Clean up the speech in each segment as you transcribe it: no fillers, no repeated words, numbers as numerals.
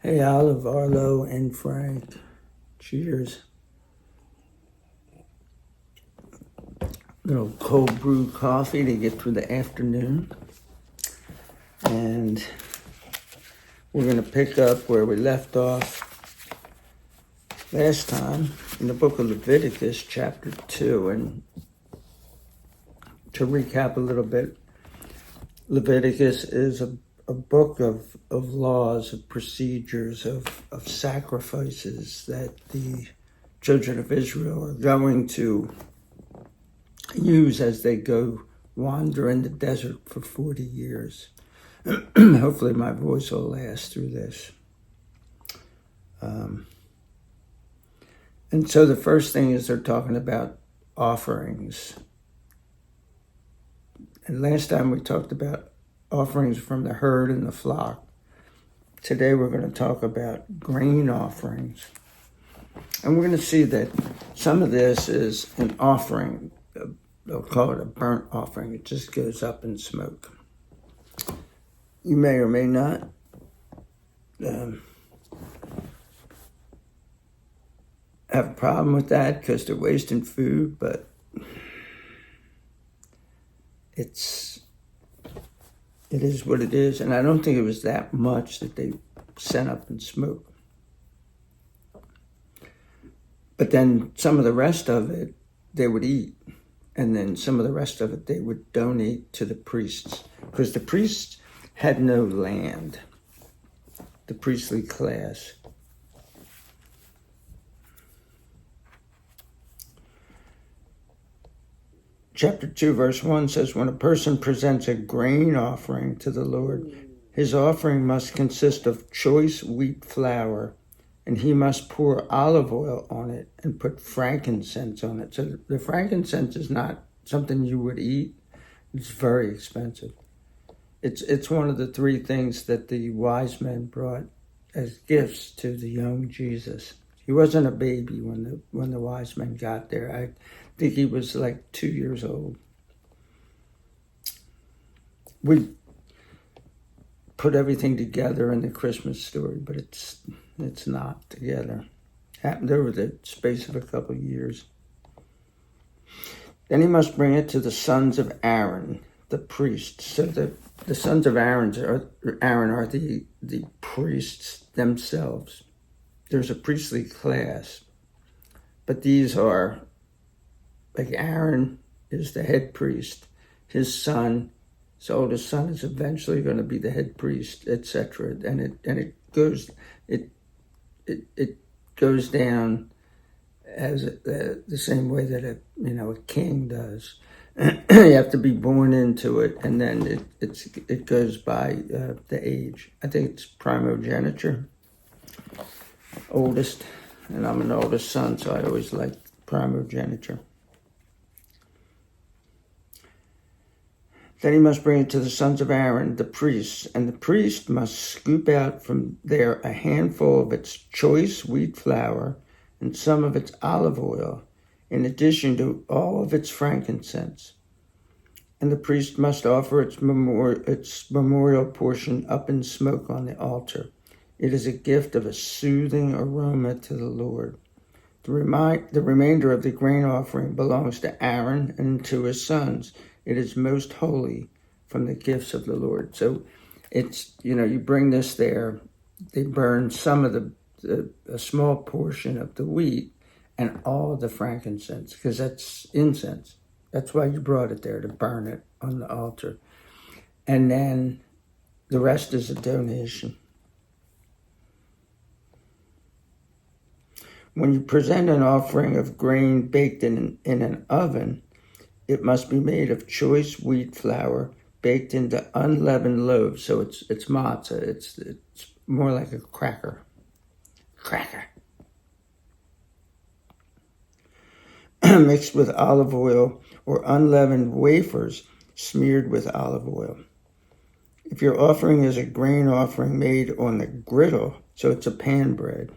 Hey, Olive, Arlo, and Frank. Cheers. Little cold brew coffee to get through the afternoon. And we're going to pick up where we left off last time in the book of Leviticus, chapter 2. And to recap a little bit, Leviticus is a book of laws, of procedures, of sacrifices that the children of Israel are going to use as they go wander in the desert for 40 years. Hopefully my voice will last through this. And so the first thing is they're talking about offerings. And last time we talked about offerings from the herd and the flock. Today we're going to talk about grain offerings. And we're going to see that some of this is an offering. They'll call it a burnt offering. It just goes up in smoke. You may or may not have a problem with that because they're wasting food, but it is what it is. And I don't think it was that much that they sent up in smoke. But then some of the rest of it they would eat. And then some of the rest of it they would donate to the priests. Because the priests had no land, the priestly class. Chapter 2, verse 1 says, when a person presents a grain offering to the Lord, his offering must consist of choice wheat flour, and he must pour olive oil on it and put frankincense on it. So the frankincense is not something you would eat. It's very expensive. It's one of the three things that the wise men brought as gifts to the young Jesus. He wasn't a baby when the wise men got there. I think he was like 2 years old. We put everything together in the Christmas story, but it's not together. Happened over the space of a couple of years. Then he must bring it to the sons of Aaron, the priests. So the sons of Aaron are the priests themselves. There's a priestly class, but these are, like Aaron is the head priest. His oldest son is eventually going to be the head priest, etc. And it goes down as the same way that a king does. You have to be born into it, and then it goes by the age. I think it's primogeniture, oldest, and I'm an oldest son, so I always like primogeniture. Then he must bring it to the sons of Aaron, the priests, and the priest must scoop out from there a handful of its choice wheat flour and some of its olive oil, in addition to all of its frankincense. And the priest must offer its memorial portion up in smoke on the altar. It is a gift of a soothing aroma to the Lord. The remainder of the grain offering belongs to Aaron and to his sons. It is most holy from the gifts of the Lord. So it's, you bring this there, they burn some of a small portion of the wheat and all of the frankincense, because that's incense. That's why you brought it there, to burn it on the altar. And then the rest is a donation. When you present an offering of grain baked in an oven, it must be made of choice wheat flour baked into unleavened loaves. So it's matzah. It's more like a cracker. Mixed with olive oil or unleavened wafers smeared with olive oil. If your offering is a grain offering made on the griddle, so it's a pan bread,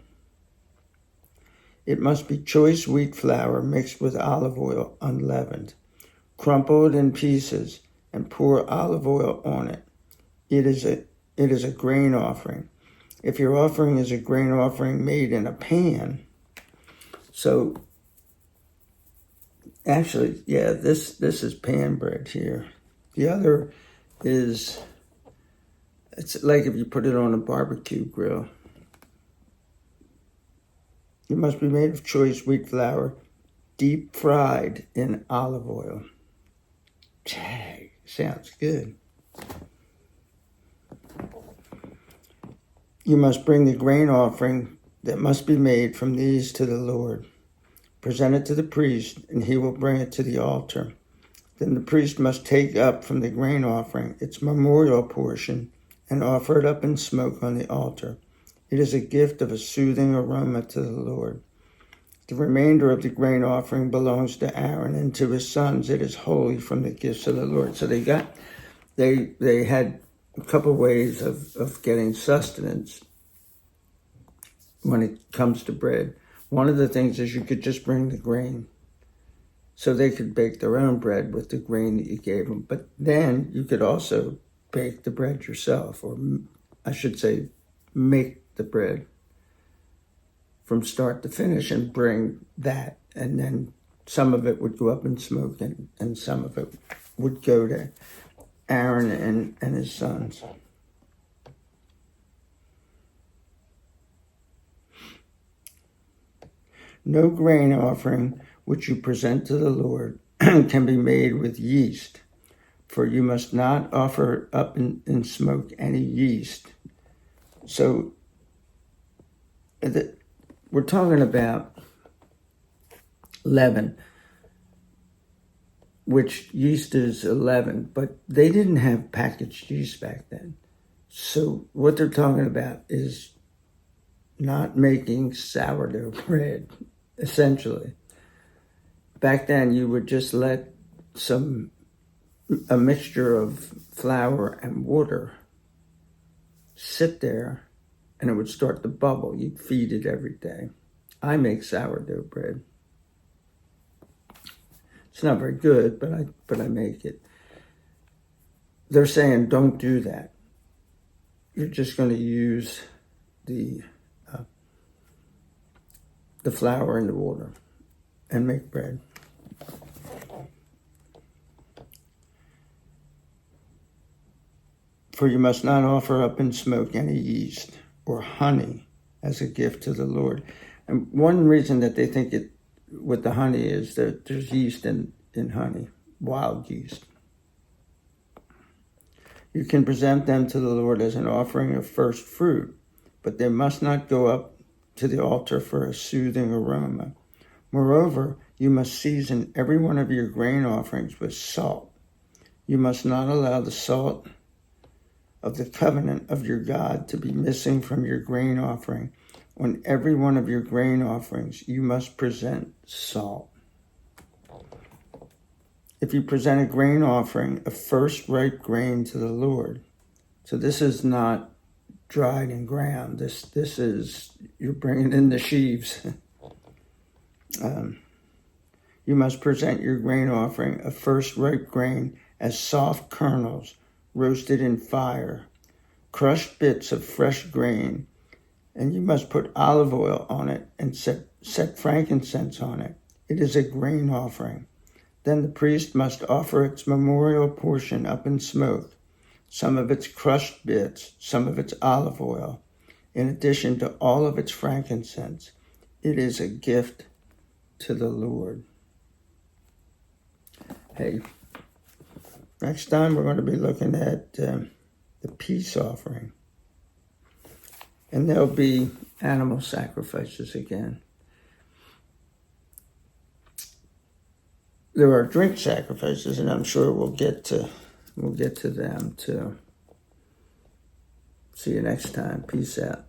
it must be choice wheat flour mixed with olive oil, unleavened, crumpled in pieces, and pour olive oil on it. It is a grain offering. If your offering is a grain offering made in a pan, so actually, yeah, this is pan bread here. The other is, it's like if you put it on a barbecue grill. It must be made of choice wheat flour, deep fried in olive oil. Hey, sounds good. You must bring the grain offering that must be made from these to the Lord. Present it to the priest, and he will bring it to the altar. Then the priest must take up from the grain offering its memorial portion and offer it up in smoke on the altar. It is a gift of a soothing aroma to the Lord. The remainder of the grain offering belongs to Aaron, and to his sons it is holy from the gifts of the Lord. So they had a couple ways of getting sustenance when it comes to bread. One of the things is you could just bring the grain, so they could bake their own bread with the grain that you gave them. But then you could also bake the bread yourself, or I should say, make the bread from start to finish and bring that. And then some of it would go up in smoke, and some of it would go to Aaron and his sons. No grain offering which you present to the Lord can be made with yeast, for you must not offer up in smoke any yeast. So we're talking about leaven, which yeast is a leaven, but they didn't have packaged yeast back then. So what they're talking about is not making sourdough bread, essentially. Back then, you would just let a mixture of flour and water sit there, and it would start to bubble. You'd feed it every day. I make sourdough bread. It's not very good, but I make it. They're saying don't do that. You're just going to use the flour and the water and make bread. For you must not offer up in smoke any yeast or honey as a gift to the Lord. And one reason that they think it with the honey is that there's yeast in honey, wild yeast. You can present them to the Lord as an offering of first fruit, but they must not go up to the altar for a soothing aroma. Moreover, you must season every one of your grain offerings with salt. You must not allow the salt of the covenant of your God to be missing from your grain offering. On every one of your grain offerings, you must present salt. If you present a grain offering of first ripe grain to the Lord, so this is not dried and ground. This is, you're bringing in the sheaves. You must present your grain offering of first ripe grain as soft kernels roasted in fire, crushed bits of fresh grain, and you must put olive oil on it and set frankincense on it. It is a grain offering. Then the priest must offer its memorial portion up in smoke, some of its crushed bits, some of its olive oil, in addition to all of its frankincense. It is a gift to the Lord. Hey, next time we're going to be looking at the peace offering. And there'll be animal sacrifices again. There are drink sacrifices, and I'm sure we'll get to them too. See you next time. Peace out.